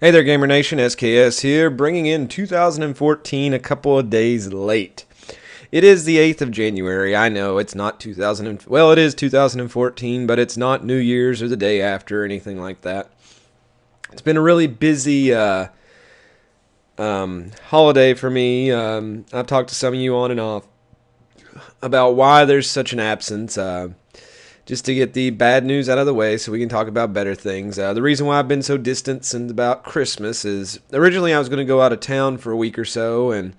Hey there, Gamer Nation, SKS here, bringing in 2014 a couple of days late. It is the 8th of January. I know it's not it is 2014, but it's not New Year's or the day after or anything like that. It's been a really busy holiday for me. I've talked to some of you on and off about why there's such an absence. Just to get the bad news out of the way so we can talk about better things. The reason why I've been so distant about Christmas is originally I was going to go out of town for a week or so, and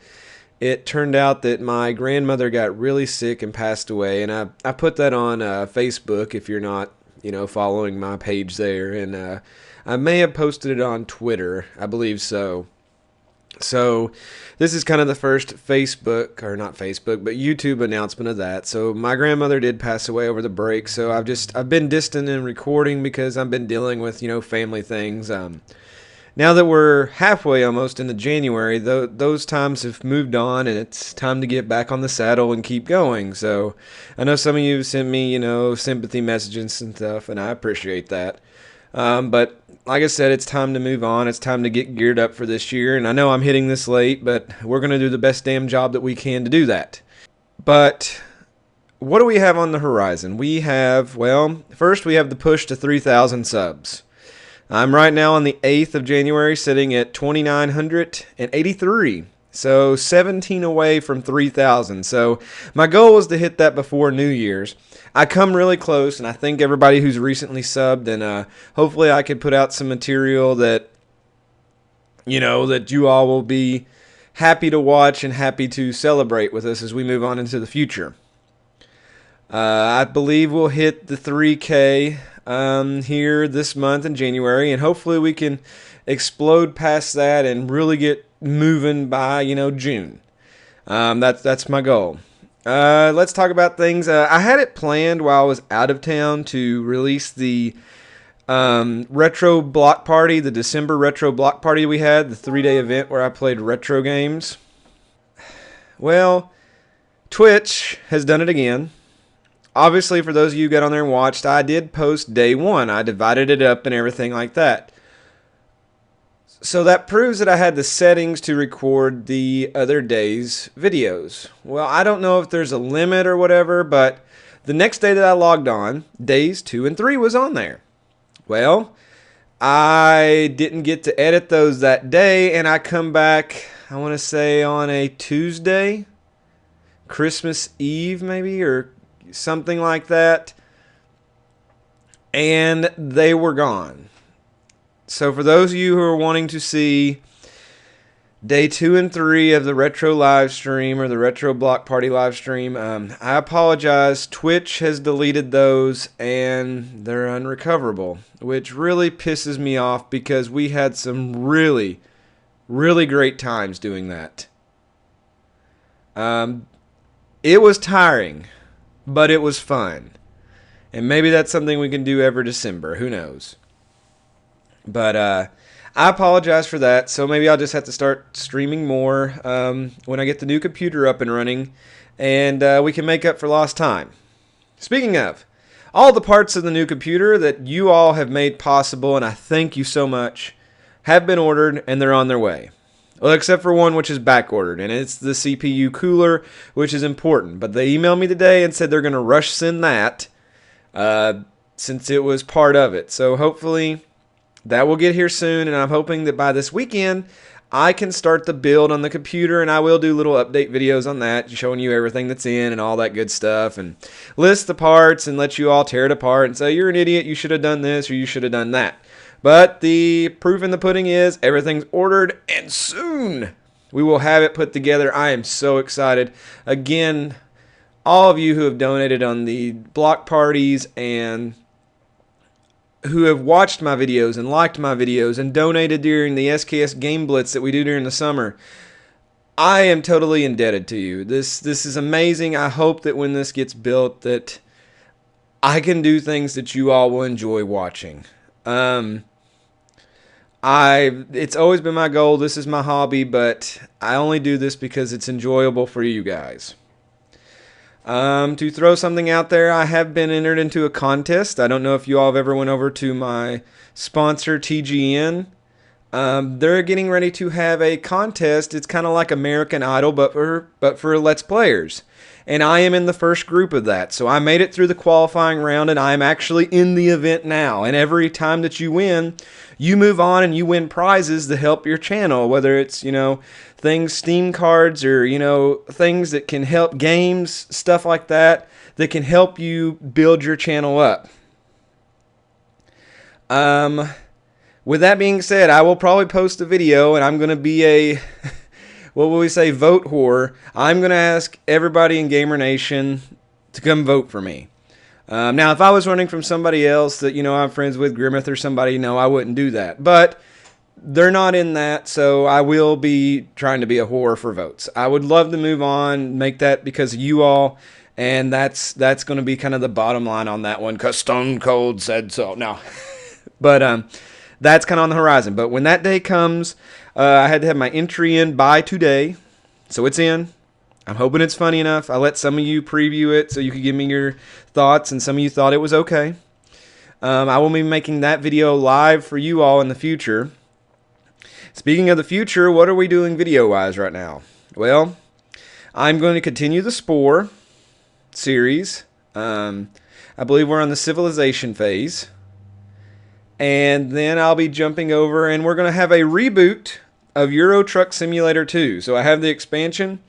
it turned out that my grandmother got really sick and passed away, and I put that on Facebook if you're not following my page there, and I may have posted it on Twitter, I believe so. So this is kind of the first YouTube announcement of that. So my grandmother did pass away over the break, so I've been distant in recording because I've been dealing with family things. Now that we're halfway almost into January, those times have moved on, and it's time to get back on the saddle and keep going. So I know some of you sent me sympathy messages and stuff, and I appreciate that. But like I said, it's time to move on. It's time to get geared up for this year. And I know I'm hitting this late, but we're going to do the best damn job that we can to do that. But what do we have on the horizon? First we have the push to 3,000 subs. I'm right now on the 8th of January, sitting at 2,983. So 17 away from 3,000. So my goal was to hit that before New Year's. I come really close, and I thank everybody who's recently subbed, and hopefully I could put out some material that you all will be happy to watch and happy to celebrate with us as we move on into the future. I believe we'll hit the 3K here this month in January, and hopefully we can explode past that and really get moving by June. That's my goal. Let's talk about things. I had it planned while I was out of town to release the retro block party, the December retro block party we had, the 3-day event where I played retro games. Well, Twitch has done it again. Obviously, for those of you who got on there and watched, I did post day one. I divided it up and everything like that. So that proves that I had the settings to record the other day's videos. Well, I don't know if there's a limit or whatever, but the next day that I logged on, days 2 and 3 was on there. Well, I didn't get to edit those that day, and I come back, I want to say on a Tuesday, Christmas Eve maybe, or something like that, and they were gone. So for those of you who are wanting to see day 2 and 3 of the retro live stream or the retro block party live stream, I apologize. Twitch has deleted those and they're unrecoverable, which really pisses me off because we had some really, really great times doing that. It was tiring, but it was fun. And maybe that's something we can do every December. Who knows? But I apologize for that, so maybe I'll just have to start streaming more when I get the new computer up and running, and we can make up for lost time. Speaking of, all the parts of the new computer that you all have made possible, and I thank you so much, have been ordered, and they're on their way. Well, except for one which is back-ordered, and it's the CPU cooler, which is important. But they emailed me today and said they're going to rush send that since it was part of it. So hopefully that will get here soon, and I'm hoping that by this weekend, I can start the build on the computer, and I will do little update videos on that, showing you everything that's in and all that good stuff, and list the parts and let you all tear it apart and say, you're an idiot, you should have done this, or you should have done that. But the proof in the pudding is everything's ordered, and soon we will have it put together. I am so excited. Again, all of you who have donated on the block parties and who have watched my videos and liked my videos and donated during the SKS Game Blitz that we do during the summer, I am totally indebted to you. This is amazing. I hope that when this gets built that I can do things that you all will enjoy watching. It's always been my goal. This is my hobby, but I only do this because it's enjoyable for you guys. To throw something out there, I have been entered into a contest. I don't know if you all have ever went over to my sponsor, TGN. They're getting ready to have a contest. It's kind of like American Idol, but for Let's Players. And I am in the first group of that. So I made it through the qualifying round, and I'm actually in the event now. And every time that you win, you move on and you win prizes to help your channel, whether it's, things, Steam cards, or, things that can help, games, stuff like that can help you build your channel up. With that being said, I will probably post a video, and I'm going to be a, what will we say, vote whore. I'm going to ask everybody in Gamer Nation to come vote for me. Now, if I was running from somebody else that, I'm friends with, Grimmeth or somebody, no, I wouldn't do that. But they're not in that, so I will be trying to be a whore for votes. I would love to move on, make that because of you all, and that's going to be kind of the bottom line on that one, because Stone Cold said so. No. But that's kind of on the horizon. But when that day comes, I had to have my entry in by today, so it's in. I'm hoping it's funny enough. I let some of you preview it so you could give me your thoughts, and some of you thought it was okay. I will be making that video live for you all in the future. Speaking of the future, what are we doing video-wise right now? Well, I'm going to continue the Spore series. I believe we're on the civilization phase. And then I'll be jumping over, and we're going to have a reboot of Euro Truck Simulator 2. So I have the expansion.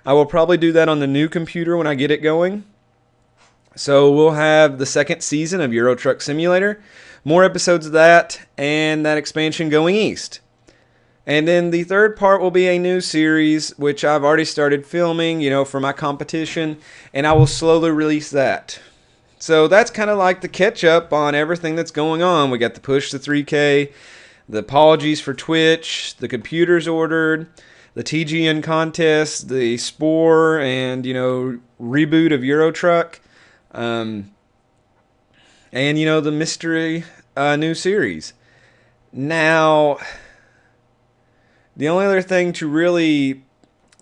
I will probably do that on the new computer when I get it going. So we'll have the second season of Euro Truck Simulator, more episodes of that, and that expansion going east. And then the third part will be a new series, which I've already started filming, for my competition, and I will slowly release that. So that's kind of like the catch-up on everything that's going on. We got the push to 3K, the apologies for Twitch, the computers ordered, the TGN contest, the Spore, and, reboot of Euro Truck, and, the mystery new series. Now, the only other thing to really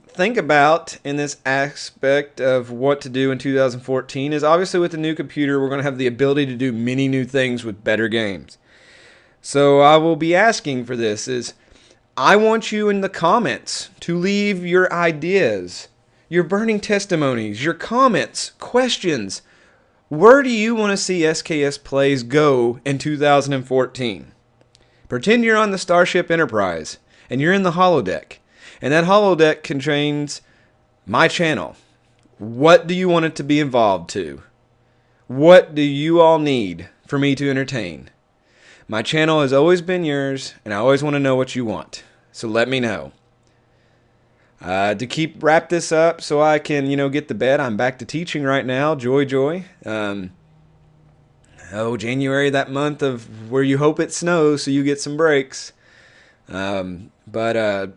think about in this aspect of what to do in 2014 is obviously with the new computer, we're going to have the ability to do many new things with better games. So I will be asking for this is, I want you in the comments to leave your ideas, your burning testimonies, your comments, questions. Where do you want to see SKS Plays go in 2014? Pretend you're on the Starship Enterprise and you're in the holodeck. And that holodeck contains my channel. What do you want it to be involved to? What do you all need for me to entertain? My channel has always been yours, and I always want to know what you want. So let me know. To wrap this up so I can, get to bed, I'm back to teaching right now. Joy. January, that month of where you hope it snows so you get some breaks. But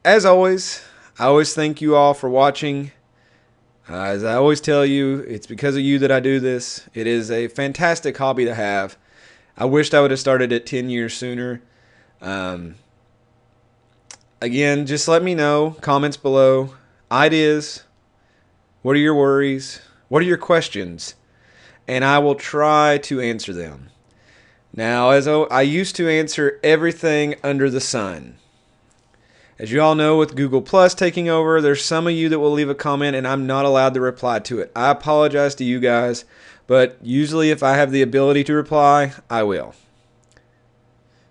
as always, I always thank you all for watching. As I always tell you, it's because of you that I do this. It is a fantastic hobby to have. I wished I would have started it 10 years sooner. Again, just let me know, comments below, ideas, what are your worries, what are your questions, and I will try to answer them. Now, as I used to answer everything under the sun. As you all know, with Google Plus taking over, there's some of you that will leave a comment and I'm not allowed to reply to it. I apologize to you guys, but usually if I have the ability to reply, I will.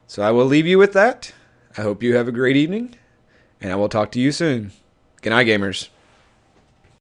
So I will leave you with that. I hope you have a great evening, and I will talk to you soon. Good night, gamers.